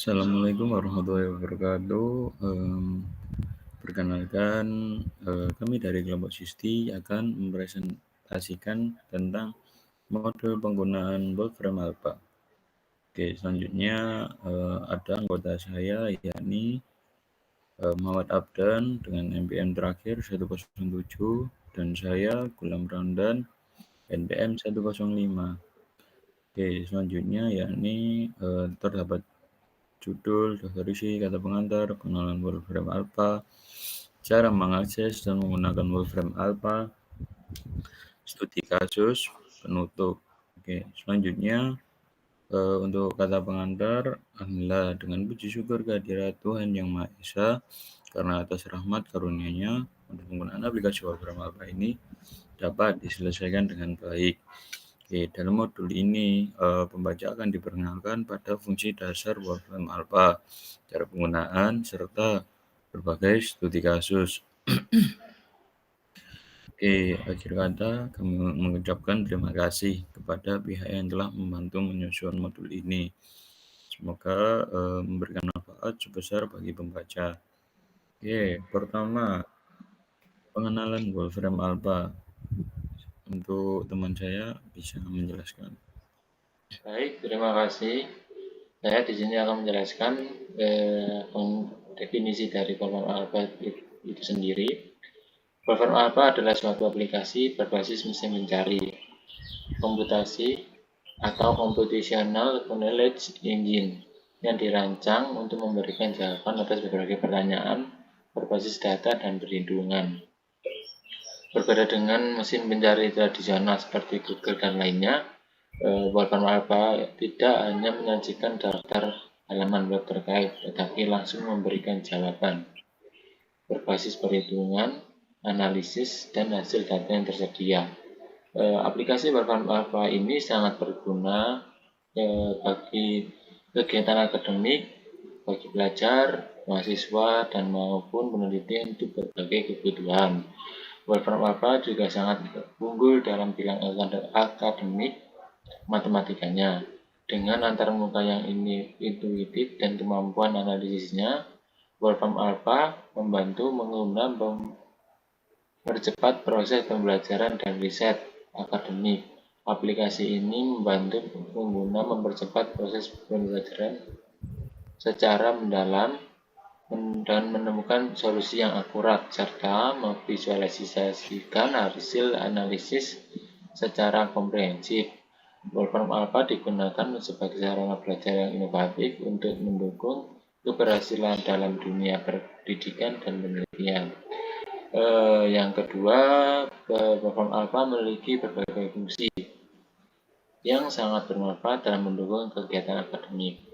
Assalamualaikum warahmatullahi wabarakatuh. Perkenalkan, kami dari kelompok Sisti akan mempresentasikan tentang model penggunaan Wolfram Alpha. Oke, selanjutnya ada anggota saya yakni Muhammad Abdan dengan NPM terakhir 107 dan saya Gulam Ramdan NPM 105. Oke, selanjutnya yakni terdapat judul, daftar isi, kata pengantar, pengenalan Wolfram Alpha, cara mengakses dan menggunakan Wolfram Alpha, studi kasus, penutup. Oke, selanjutnya untuk kata pengantar, alhamdulillah dengan puji syukur kehadirat Tuhan Yang Maha Esa karena atas rahmat karunia-Nya untuk penggunaan aplikasi Wolfram Alpha ini dapat diselesaikan dengan baik. Oke, dalam modul ini pembaca akan diperkenalkan pada fungsi dasar Wolfram Alpha, cara penggunaan, serta berbagai studi kasus. Oke, akhir kata kami mengucapkan terima kasih kepada pihak yang telah membantu menyusun modul ini. Semoga memberikan manfaat sebesar bagi pembaca. Oke, pertama, pengenalan Wolfram Alpha. Untuk teman saya bisa menjelaskan. Baik, terima kasih. Saya di sini akan menjelaskan definisi dari Wolfram Alpha itu sendiri. Wolfram Alpha adalah suatu aplikasi berbasis mesin mencari, komputasi, atau computational knowledge engine yang dirancang untuk memberikan jawaban atas berbagai pertanyaan berbasis data dan perhitungan. Berbeda dengan mesin pencari tradisional seperti Google dan lainnya, Wolfram Alpha tidak hanya menyajikan daftar halaman web terkait, tetapi langsung memberikan jawaban berbasis perhitungan, analisis, dan hasil data yang tersedia. Aplikasi Wolfram Alpha ini sangat berguna bagi kegiatan akademik, bagi pelajar, mahasiswa, dan maupun peneliti untuk berbagai kebutuhan. Wolfram Alpha juga sangat unggul dalam bidang akademik matematikanya. Dengan antarmuka yang intuitif dan kemampuan analisisnya, Wolfram Alpha membantu mempercepat proses pembelajaran dan riset akademik. Aplikasi ini membantu pengguna mempercepat proses pembelajaran secara mendalam dan menemukan solusi yang akurat, serta memvisualisasikan hasil analisis secara komprehensif. Wolfram Alpha digunakan sebagai sarana belajar yang inovatif untuk mendukung keberhasilan dalam dunia pendidikan dan penelitian. Yang kedua, Wolfram Alpha memiliki berbagai fungsi yang sangat bermanfaat dalam mendukung kegiatan akademik.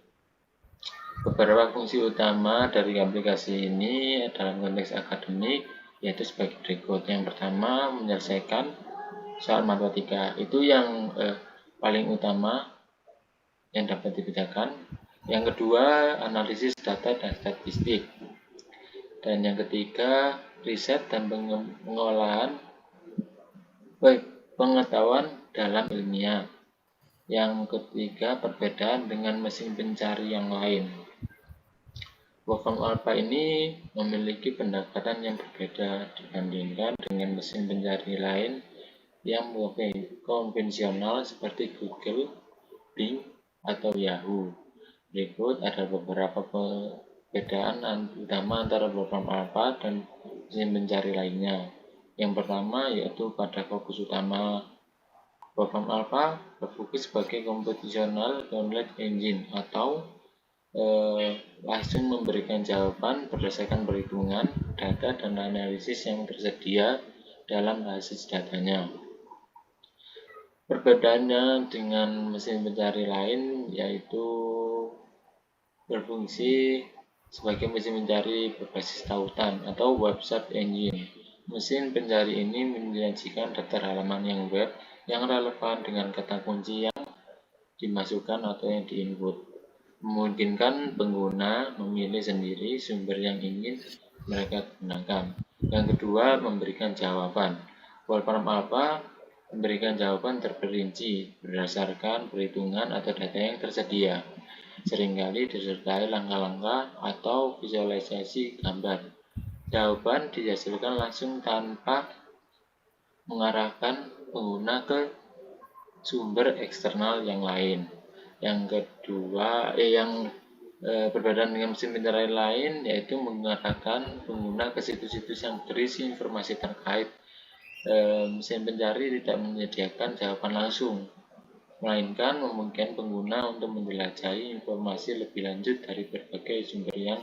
Beberapa fungsi utama dari aplikasi ini dalam konteks akademik yaitu sebagai berikut. Yang pertama, menyelesaikan soal matematika. Itu yang paling utama yang dapat dibedakan. Yang kedua, analisis data dan statistik. Dan yang ketiga, riset dan pengolahan pengetahuan dalam ilmiah. Yang ketiga, perbedaan dengan mesin pencari yang lain. Wolfram Alpha ini memiliki pendekatan yang berbeda dibandingkan dengan mesin pencari lain yang konvensional seperti Google, Bing, atau Yahoo. Berikut ada beberapa perbedaan utama antara Wolfram Alpha dan mesin pencari lainnya. Yang pertama yaitu pada fokus utama. Wolfram Alpha berfokus sebagai computational knowledge engine atau langsung memberikan jawaban berdasarkan perhitungan, data, dan analisis yang tersedia dalam basis datanya. Perbedaannya dengan mesin pencari lain yaitu berfungsi sebagai mesin pencari berbasis tautan atau web search engine. Mesin pencari ini menyajikan daftar halaman yang web yang relevan dengan kata kunci yang dimasukkan atau yang diinput, memungkinkan pengguna memilih sendiri sumber yang ingin mereka gunakan. Yang kedua, memberikan jawaban. Wolfram Alpha memberikan jawaban terperinci berdasarkan perhitungan atau data yang tersedia. seringkali disertai langkah-langkah atau visualisasi gambar. Jawaban dihasilkan langsung tanpa mengarahkan pengguna ke sumber eksternal yang lain. Yang kedua, berbeda dengan mesin pencarian lain, yaitu mengarahkan pengguna ke situs-situs yang berisi informasi terkait. Mesin pencari tidak menyediakan jawaban langsung, melainkan memungkinkan pengguna untuk menjelajahi informasi lebih lanjut dari berbagai sumber yang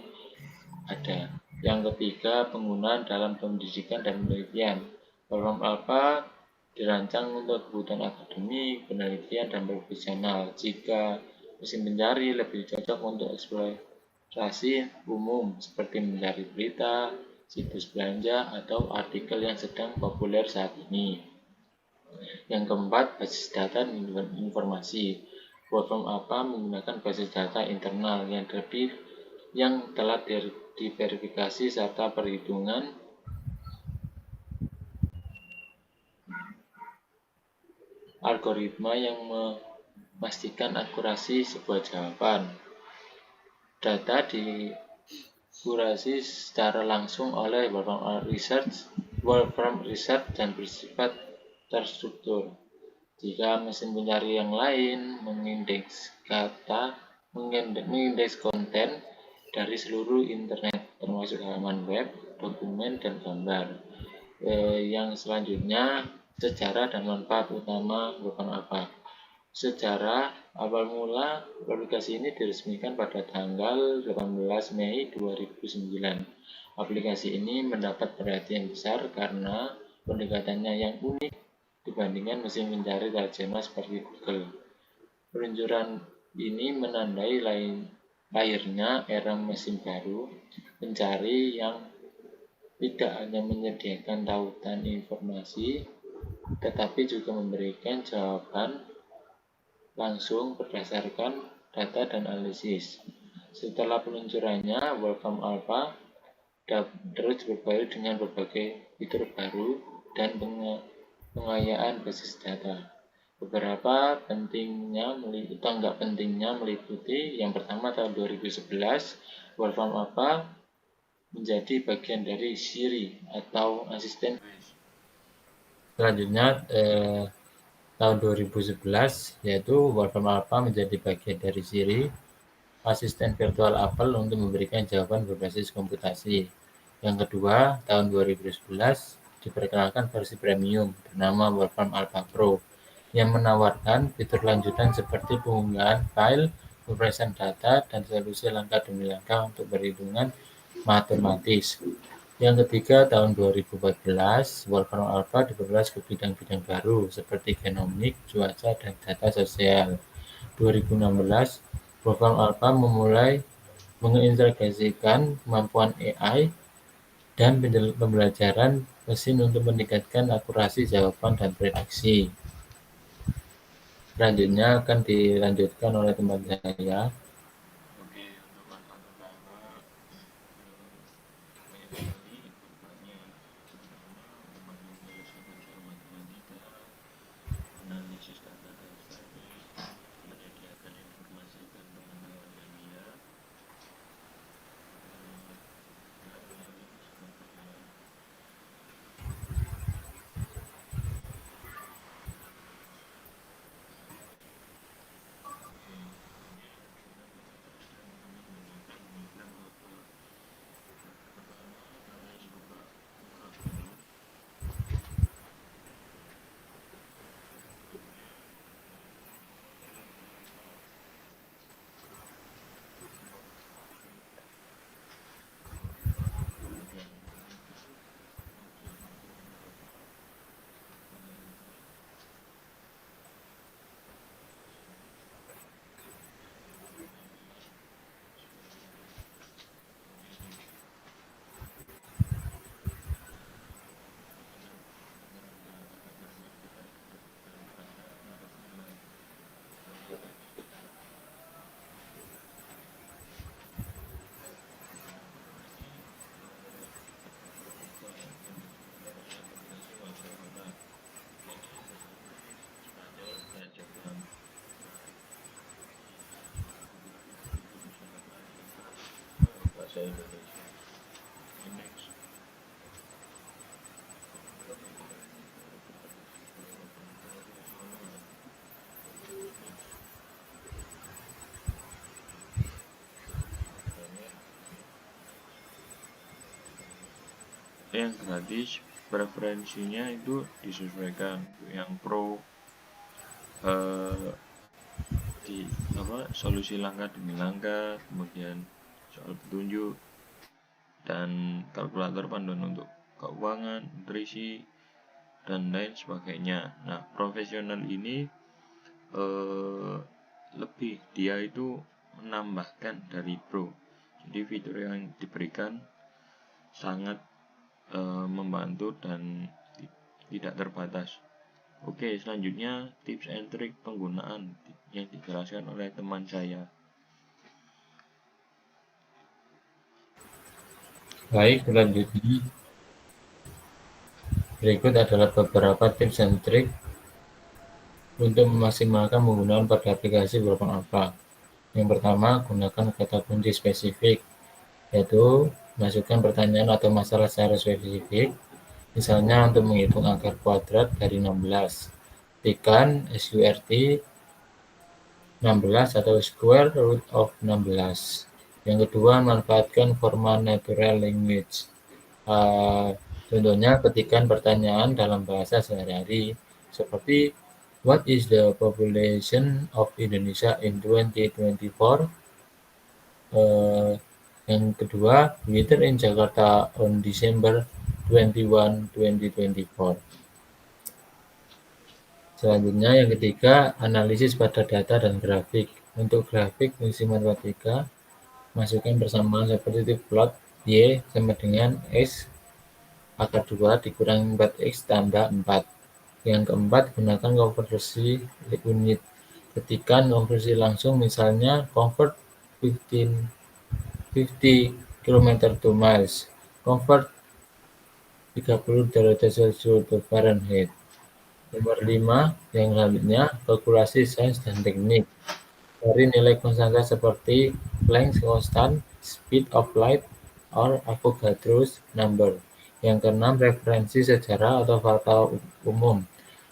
ada. Yang ketiga, penggunaan dalam pendidikan dan penelitian. Program Alpha dirancang untuk kebutuhan akademik, penelitian, dan profesional. Jika mesin pencari lebih cocok untuk eksplorasi umum, seperti mencari berita, situs belanja, atau artikel yang sedang populer saat ini. Yang keempat, basis data dan informasi. Program Alpha menggunakan basis data internal yang telah diverifikasi serta perhitungan algoritma yang memastikan akurasi sebuah jawaban. Data dikurasi secara langsung oleh Wolfram Research dan bersifat terstruktur. Jika mesin pencari yang lain mengindeks konten dari seluruh internet, termasuk halaman web, dokumen, dan gambar. Yang selanjutnya, sejarah dan manfaat utama Wolfram Alpha. Sejarah awal mula aplikasi ini diresmikan pada tanggal 18 Mei 2009. Aplikasi ini mendapat perhatian besar karena pendekatannya yang unik dibandingkan mesin pencari tradisional seperti Google. Peluncuran ini menandai lahirnya era mesin baru pencari yang tidak hanya menyediakan tautan informasi, tetapi juga memberikan jawaban langsung berdasarkan data dan analisis. Setelah peluncurannya, Wolfram Alpha terus berbaur dengan berbagai fitur baru dan pengayaan basis data. Beberapa nggak pentingnya meliputi yang pertama tahun 2011, Wolfram Alpha menjadi bagian dari Siri atau asisten. Selanjutnya tahun 2011 yaitu Wolfram Alpha menjadi bagian dari Siri, asisten virtual Apple untuk memberikan jawaban berbasis komputasi. Yang kedua, tahun 2011 diperkenalkan versi premium bernama Wolfram Alpha Pro yang menawarkan fitur lanjutan seperti pengunggahan file, pemrosesan data, dan solusi langkah demi langkah untuk perhitungan matematis. Yang ketiga, tahun 2014, Wolfram Alpha diperluas ke bidang-bidang baru seperti genomik, cuaca, dan data sosial. 2016, Wolfram Alpha memulai mengintegrasikan kemampuan AI dan pembelajaran mesin untuk meningkatkan akurasi jawaban dan prediksi. Selanjutnya akan dilanjutkan oleh teman saya. bahasa Indonesia. Next. Yang gratis preferensinya itu disesuaikan. Yang pro di solusi langkah demi langkah, kemudian soal petunjuk dan kalkulator panduan untuk keuangan, nutrisi dan lain sebagainya. Nah, profesional ini lebih, dia itu menambahkan dari pro. Jadi fitur yang diberikan sangat membantu dan tidak terbatas. Oke, selanjutnya tips and trick penggunaan yang dijelaskan oleh teman saya. Baik, selanjutnya berikut adalah beberapa tips and trik untuk memaksimalkan penggunaan pada aplikasi Wolfram Alpha. Yang pertama, gunakan kata kunci spesifik, yaitu masukkan pertanyaan atau masalah secara spesifik. Misalnya untuk menghitung akar kuadrat dari 16, ketikkan SQRT 16 atau square root of 16. Yang kedua, manfaatkan format natural language. Contohnya, ketikkan pertanyaan dalam bahasa sehari-hari, seperti what is the population of Indonesia in 2024? Yang kedua, weather in Jakarta on December 21, 2024. Selanjutnya yang ketiga, analisis pada data dan grafik. Untuk grafik fungsi matematika, masukkan persamaan seperti plot Y sama dengan X akar 2 dikurangi 4X tambah 4. Yang keempat, gunakan konversi unit. Ketikkan konversi langsung, misalnya convert 50 km to miles, convert 30 derajat Celcius to Fahrenheit. Nomor 5, yang selanjutnya, kalkulasi sains dan teknik. Cari nilai konstanta seperti Planck's constant, speed of light, or Avogadro's number. Yang keenam, referensi sejarah atau fakta umum.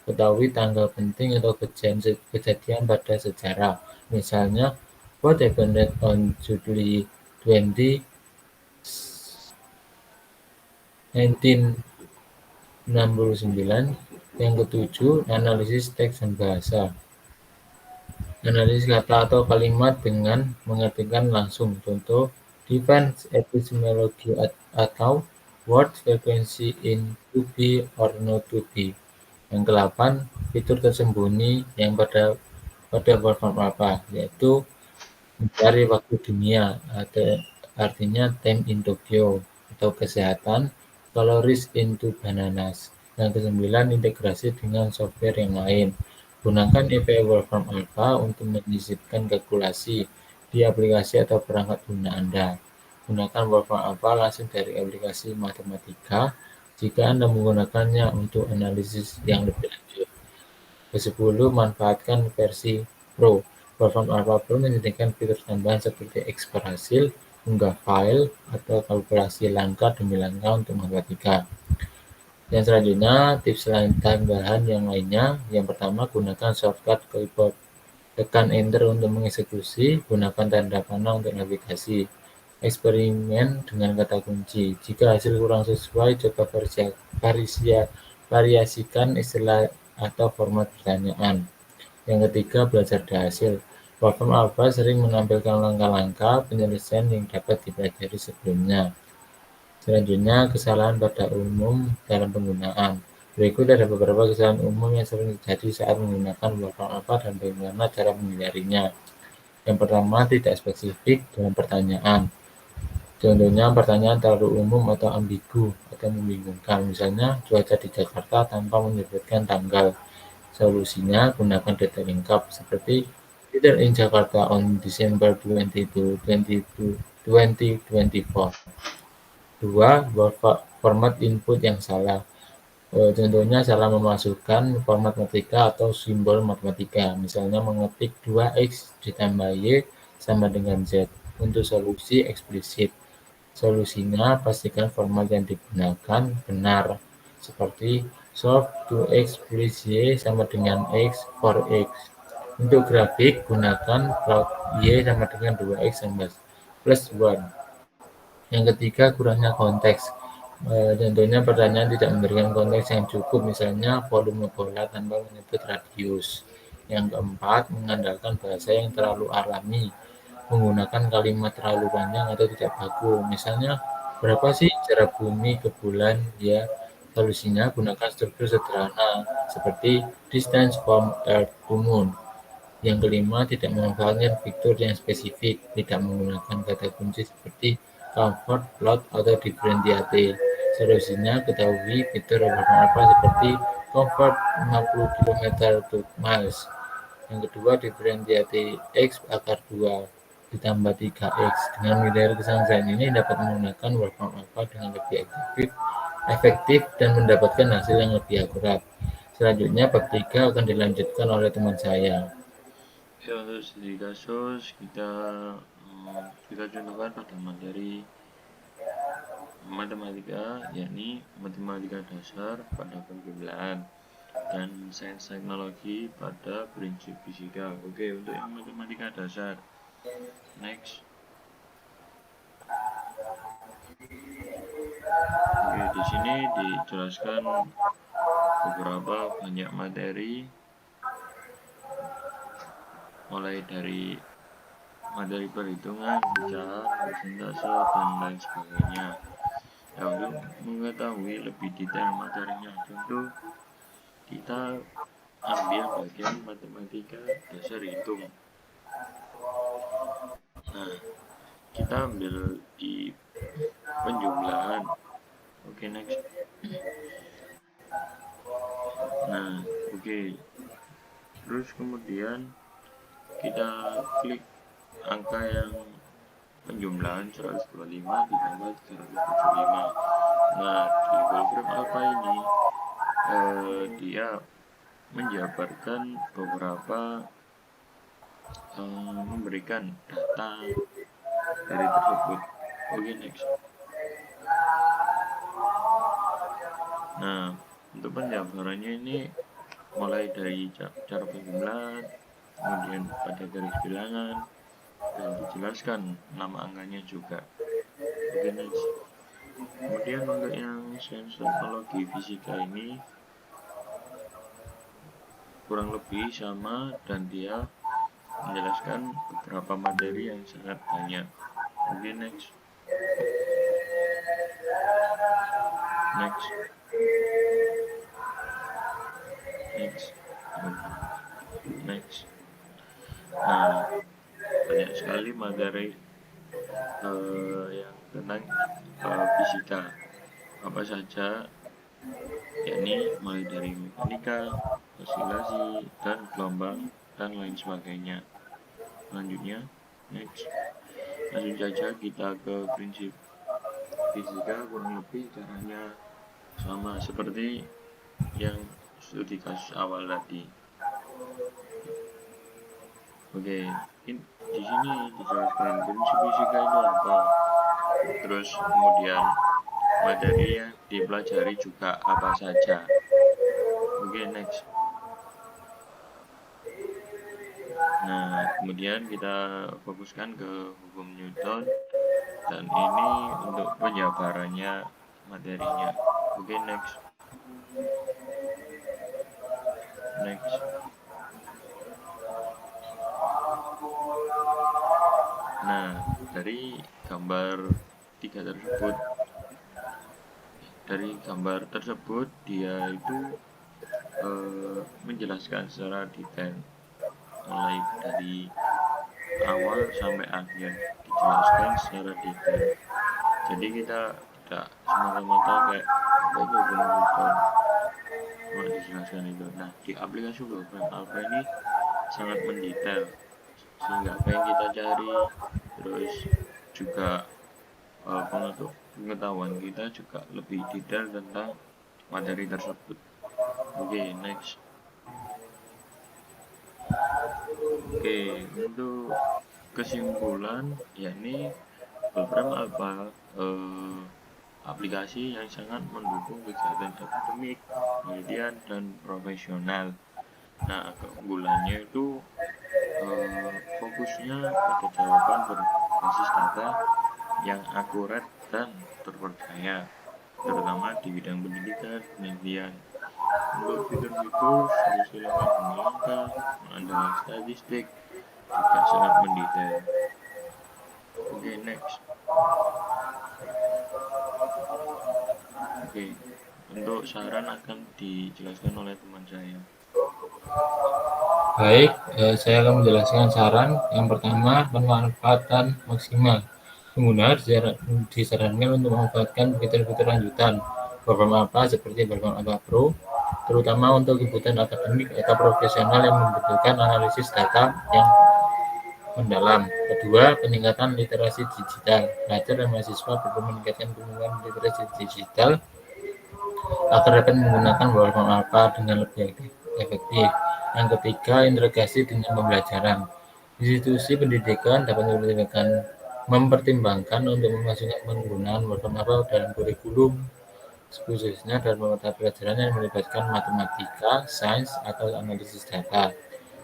Ketahui tanggal penting atau kejadian pada sejarah. Misalnya, what happened on July 20, 1969. Yang ketujuh, analisis teks dan bahasa. Analisis kata atau kalimat dengan mengartikan langsung. Contoh, defense epistemology atau word frequency in to be or not to be. Yang ke-8, fitur tersembunyi yang pada Wolfram Alpha, yaitu mencari waktu dunia, artinya time in Tokyo, atau kesehatan, calories into bananas. Yang ke-9, integrasi dengan software yang lain. Gunakan API Wolfram Alpha untuk menyisipkan kalkulasi di aplikasi atau perangkat guna Anda. Gunakan Wolfram Alpha langsung dari aplikasi matematika jika Anda menggunakannya untuk analisis yang lebih lanjut. Ke-10, manfaatkan versi Pro. Wolfram Alpha Pro menyediakan fitur tambahan seperti ekspor hasil, unggah file, atau kalkulasi langkah demi langkah untuk matematika. Yang selanjutnya, tips tambahan yang lainnya. Yang pertama, gunakan shortcut keyboard. Tekan Enter untuk mengeksekusi, gunakan tanda panah untuk navigasi. Eksperimen dengan kata kunci. Jika hasil kurang sesuai, coba variasikan istilah atau format pertanyaan. Yang ketiga, belajar dari hasil. Wolfram Alpha sering menampilkan langkah-langkah penyelesaian yang dapat dipelajari sebelumnya. Selanjutnya, kesalahan pada umum dalam penggunaan. Berikut ada beberapa kesalahan umum yang sering terjadi saat menggunakan Wolfram Alpha dan bagaimana cara menghindarinya. Yang pertama, tidak spesifik dalam pertanyaan. Contohnya, pertanyaan terlalu umum atau ambigu atau membingungkan. Misalnya, cuaca di Jakarta tanpa menyebutkan tanggal. Solusinya, gunakan data lengkap seperti weather in Jakarta on December 22, 2024. 2. Format input yang salah. Contohnya salah memasukkan format matematika atau simbol matematika. Misalnya mengetik 2X ditambah Y sama dengan Z untuk solusi eksplisit. Solusinya, pastikan format yang digunakan benar, seperti solve 2x plus y sama dengan x for x. Untuk grafik, gunakan plot y sama dengan 2x plus 1. Yang ketiga, kurangnya konteks. Contohnya pertanyaan tidak memberikan konteks yang cukup, misalnya volume bola tanpa menyebut radius. Yang keempat, mengandalkan bahasa yang terlalu alami, menggunakan kalimat terlalu panjang atau tidak baku. Misalnya, berapa sih jarak bumi ke bulan? Ya, solusinya gunakan struktur sederhana seperti distance from Earth to Moon. Yang kelima, tidak memanfaatkan fitur yang spesifik, tidak menggunakan kata kunci seperti comfort, plot, atau differentiate. Solusinya, ketahui fitur beberapa seperti comfort 50 km to miles. Yang kedua, differentiate x akar 2 ditambah 3x. Dengan menghindari kesalahan ini dapat menggunakan workflow alpha dengan lebih efektif dan mendapatkan hasil yang lebih akurat. Selanjutnya, bab 3 akan dilanjutkan oleh teman saya. Ya, untuk studi kasus kita contohkan pada materi matematika, yakni matematika dasar pada penjumlahan dan sains teknologi pada prinsip fisika. Oke, untuk yang matematika dasar. Next. Oke, di sini dijelaskan beberapa banyak materi, mulai dari materi perhitungan, pecahan, persentase, dan lain sebagainya. Ya, untuk mengetahui lebih detail materinya, contoh kita ambil bagian matematika dasar hitung. Nah, kita ambil di penjumlahan. Oke, next. Nah, oke. Terus kemudian kita klik angka yang penjumlahan 125 ditambah 375. Nah, di Wolfram Alpha ini dia menjabarkan beberapa memberikan data dari tersebut. Oke, next. Nah, untuk penjabarannya ini mulai dari cara penjumlahan, kemudian pada garis bilangan, dan dijelaskan nama angkanya juga. Oke, next. Kemudian untuk yang sains teknologi fisika ini kurang lebih sama, dan dia menjelaskan beberapa materi yang sangat banyak. Oke, next. Next. Nah, banyak sekali materi yang tentang fisika, apa saja, yakni mulai dari mekanika, oscilasi, dan gelombang, dan lain sebagainya. Selanjutnya, next. Langsung saja kita ke prinsip fisika, kurang lebih caranya sama seperti yang studi kasus awal tadi. Oke, di sini dijelaskan prinsip fisika itu apa. Terus kemudian materi yang dipelajari juga apa saja. Oke, next. Nah, kemudian kita fokuskan ke hukum Newton, dan ini untuk penjabarannya materinya. Oke, next. Nah, dari gambar 3 tersebut, dia itu menjelaskan secara detail, mulai dari awal sampai akhir dijelaskan secara detail. Jadi kita tidak semata-mata kayak bagi hukum Newton cuma dijelaskan itu. Nah, di aplikasi Wolfram Alpha ini sangat mendetail, sehingga apa yang kita cari, terus juga pengetahuan kita juga lebih detail tentang materi tersebut. Oke, next. Oke, untuk kesimpulan, yakni Wolfram Alpha aplikasi yang sangat mendukung kegiatan akademik, penelitian, dan profesional. Nah, keunggulannya itu fokusnya pada jawaban berbasis data yang akurat dan terpercaya, terutama di bidang pendidikan dan penelitian. Untuk fitur-fitur solusi langkah demi langkah, mengandalkan statistik, juga sangat mendetail. Oke, next. Oke, untuk saran akan dijelaskan oleh teman saya. Baik, saya akan menjelaskan saran. Yang pertama, pemanfaatan maksimal. Pengguna disarankan untuk memanfaatkan fitur-fitur lanjutan program apa seperti program apa Pro, terutama untuk kebutuhan akademik atau profesional yang membutuhkan analisis data yang mendalam. Kedua, peningkatan literasi digital. Pelajar dan mahasiswa perlu meningkatkan penggunaan literasi digital agar dapat menggunakan program apa dengan lebih efektif. Yang ketiga, integrasi dengan pembelajaran. Institusi pendidikan dapat mempertimbangkan untuk memasukkan penggunaan program apa dalam kurikulum, khususnya dalam mata pelajaran yang melibatkan matematika, sains, atau analisis data.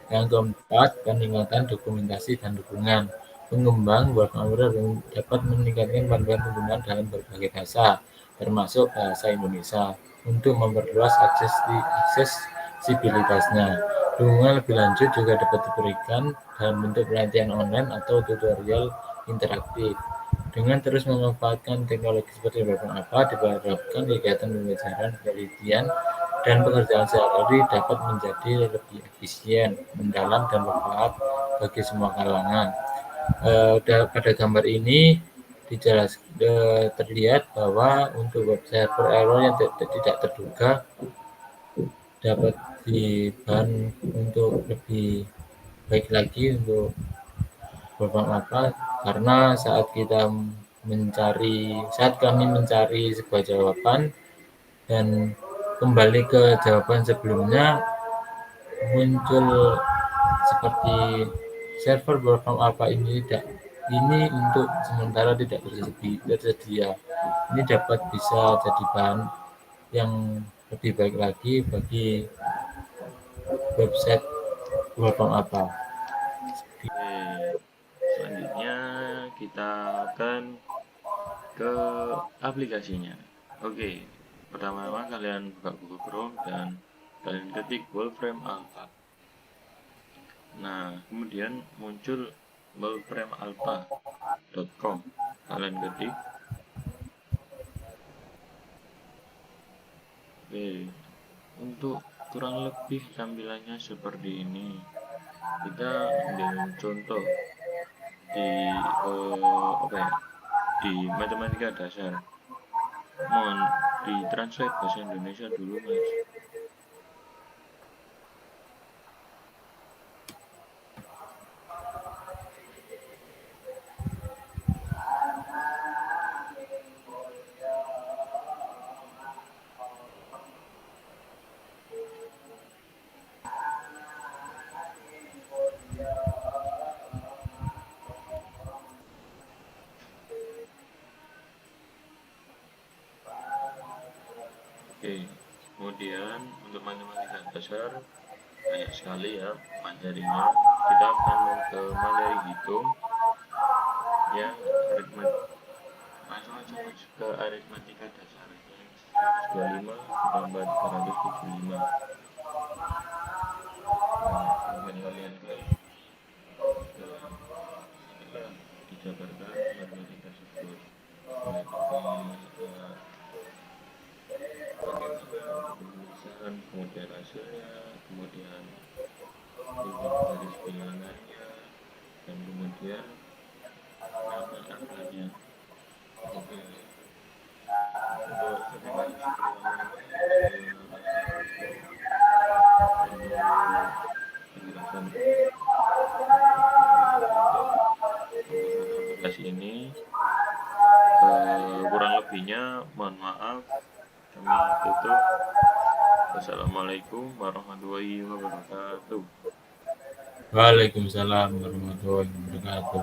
Yang keempat, peningkatan dokumentasi dan dukungan. Pengembang program dapat meningkatkan panduan penggunaan dalam berbagai bahasa, termasuk bahasa Indonesia, untuk memperluas aksesibilitasnya. Dukungan lebih lanjut juga dapat diberikan dalam bentuk pelatihan online atau tutorial interaktif. Dengan terus memanfaatkan teknologi seperti program apa, diharapkan kegiatan pembelajaran, penelitian, dan pekerjaan sehari-hari dapat menjadi lebih efisien, mendalam, dan bermanfaat bagi semua kalangan. Pada gambar ini terlihat bahwa untuk web server error yang tidak terduga dapat diban untuk lebih baik lagi untuk program apa, karena saat kami mencari sebuah jawaban dan kembali ke jawaban sebelumnya, muncul seperti server program apa ini untuk sementara tidak tersedia. Ini dapat bisa jadi bahan yang lebih baik lagi bagi website program apa. Oke, selanjutnya kita akan ke aplikasinya. Oke, pertama-tama kalian buka Google Chrome dan kalian ketik Wolfram Alpha. Nah, kemudian muncul wolframalpha.com. Kalian ketik. Oke, untuk kurang lebih tampilannya seperti ini. Kita ambil contoh di di matematika dasar. Mohon ditranslate bahasa Indonesia dulu, Mas. Oke, kemudian untuk matematika dasar banyak sekali ya materinya. Kita akan ke materi hitung yang langsung aja ke aritmatika dasar yang 125 ditambah 375. Nah, kemudian kalian klik dijabarkan matematika tersebut. Penulisan, kemudian hasilnya, kemudian tingkat garis bilangannya, dan kemudian nama angkanya. Oke, untuk seperti penjelasan aplikasi ini kurang lebihnya mohon maaf, kami tutup. Wassalamualaikum warahmatullahi wabarakatuh. Waalaikumsalam warahmatullahi wabarakatuh.